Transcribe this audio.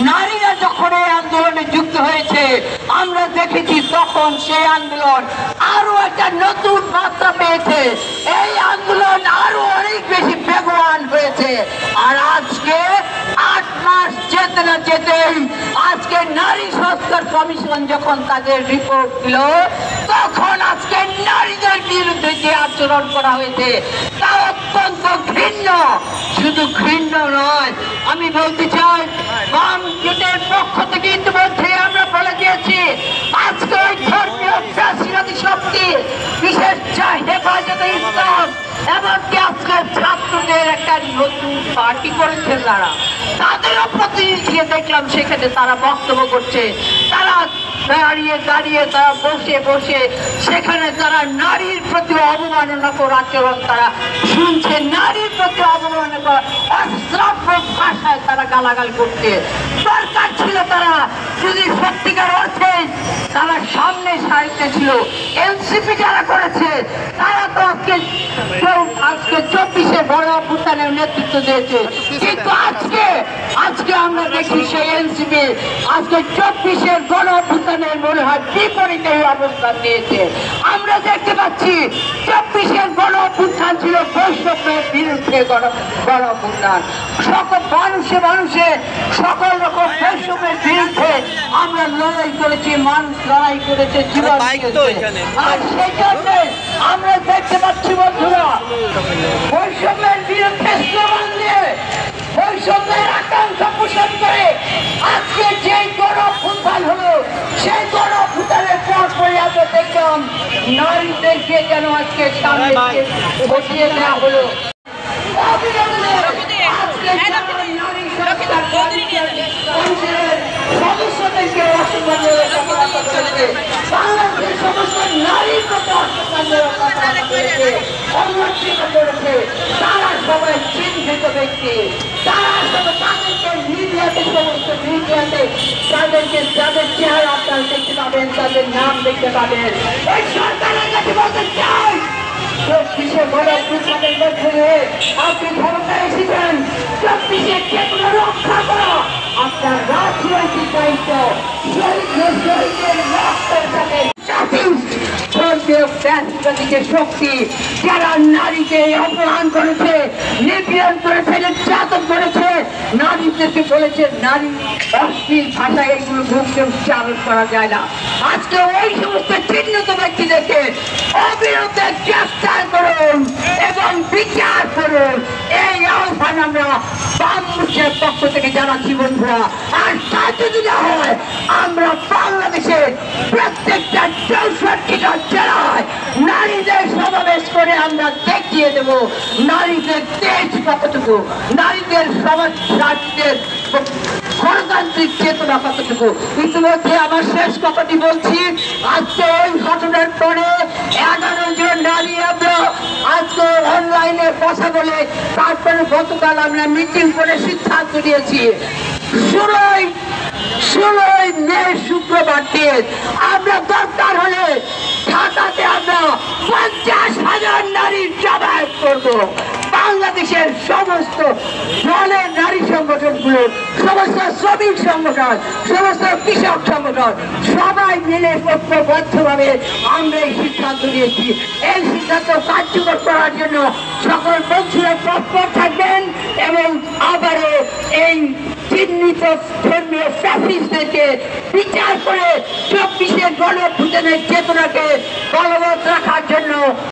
নারীরা যখন এই আন্দোলনে যুক্ত হয়েছে আমরা দেখেছি তখন সেই আন্দোলন আরো একটা নতুন মাত্রা পেয়েছে। এই আন্দোলন আরো অনেক বেশি বেগবান হয়েছে। আর আজকে 8 মাস যেতে না যেতেই আজকে নারী সংস্কার কমিশন যখন তাদের রিপোর্ট দিল তখন আজকে নারীদের বিরুদ্ধে যে আচরণ করা হয়েছে তা অত্যন্ত ঘৃণ্য। শুধু ঘৃণ্য নয়, আমি বলতে চাই বাম জোটের পক্ষ থেকে ইতিমধ্যে আমরা বলে দিয়েছি আজকে ধর্মীয় ফ্যাসিবাদী শক্তি বিশেষ হেফাজতে ইসলাম এমনকি আজকে ছাত্রদের একটা নতুন পার্টি করেছেন তাদেরও প্রতিনিধি দেখলাম সেখানে তারা বক্তব্য করছে। তারা দাঁড়িয়ে তারা বসে সেখানে তারা নারীর প্রতি অবমাননাকর আচরণ তারা শুনছে, নারীর প্রতি অবমাননাকর অশ্রাব্য ভাষায় তারা গালাগাল করছে। দরকার ছিল তারা যদি সত্যিকার অর্থে তারা সামনে সারিতে ছিল। এনসিপি যারা করেছে তারা তো আজকে 24-এ বড় অভ্যুত্থানের নেতৃত্ব দিয়েছে, কিন্তু আজকে আমরা দেখি সেই এনসিপি আজকে 24-এর গণ অভ্যুত্থানের মনে হয় বিপরীতে অবস্থান নিয়েছে। আমরা দেখতে পাচ্ছি 24-এর গণ অভ্যুত্থান ছিল বৈষম্যের বিরুদ্ধে গণ অভ্যুত্থান। সকল মানুষে সকল রকম বৈষম্যের বিরুদ্ধে আমরা লড়াই করেছি, মানুষ লড়াই করেছে, জীবন আর সেই জন্য আমরা দেখতে পাচ্ছি বন্ধুরা বৈষম্যের বিরুদ্ধে স্লোগান দিয়ে বৈষম্যের আকাঙ্ক্ষা পোষণ করে আজকে যে গণ অভ্যুত্থান হলো সেই গণ অভ্যুত্থানের পর পরে আমরা দেখলাম নারীদেরকে যেন আজকে সামনে বসিয়ে দেওয়া হলো। সদস্যদেরকে বাংলাদেশের সমস্ত নারীর করেছে তারা সবাই চিহ্নিত ব্যক্তি, তারা সবাই তাদেরকে মিডিয়াতে সমস্ত মিডিয়াতে তাদেরকে যাদের চেহারা আপনারা দেখতে পাবেন, তাদের নাম দেখতে পাবেন। এই সরকারের কাছে বলতে চাই চব্বিশে বড় অভ্যুত্থানের মধ্যে আপনি ক্ষমতা এসেছেন, 24-এর চেতনা রক্ষা করা আপনার রাজনৈতিক দায়িত্ব। শহীদের রক্তের সাথে শক্তি যারা নারীকে অপমান করেছে, নিপীড়ন করেছে, নির্যাতন করেছে, নারীদেরকে বলেছে নারী অশ্লীল ভাষায় এইগুলো মুখকে উচ্চারণ করা যায় না। আজকে ওই সমস্ত চিহ্নিত ব্যক্তিদেরকে অবিরুদ্ধে গ্রেফতার করুন এবং বিচার করুন। এই আহ্বান আমরা বামমুখের পক্ষ থেকে জানাচ্ছি বন্ধুরা। আর তা যদি না হয় আমরা বাংলাদেশের প্রত্যেকটা 64টা জেলায় নারীদের সমাবেশ করে আমরা দেখিয়ে দেব নারীদের দেশ কতটুকু, নারীদের সমাজ রাজ্যের গণতান্ত্রিক চেতনা কতটুকু। ইতিমধ্যে আমার শেষ কথাটি বলছি, আজকে এই ঘটনার পরে 11 জন নারী আমরা আজকে অনলাইনে কথা বলে তারপরে গতকাল আমরা মিটিং করে সিদ্ধান্ত নিয়েছি 16ই মে শুক্রবার দিন আমরা দরকার হলে ঢাকাতে আমরা 50,000 নারীর জমায়েত করব। বাংলাদেশের সমস্ত দলের নারী সংগঠনগুলো, সমস্ত শ্রমিক সংগঠন, সমস্ত কৃষক সংগঠন সবাই মিলে ঐক্যবদ্ধভাবে আমরা এই সিদ্ধান্ত নিয়েছি। এই সিদ্ধান্ত কার্যকর করার জন্য সকল বন্ধুরা তৎপর থাকবেন এবং আবারও এই চিহ্নিত ধর্মীয় ফ্যাসিস্টদেরকে বিচার করে 24-এর গণ অভ্যুত্থানের চেতনাকে বলবৎ রাখার জন্য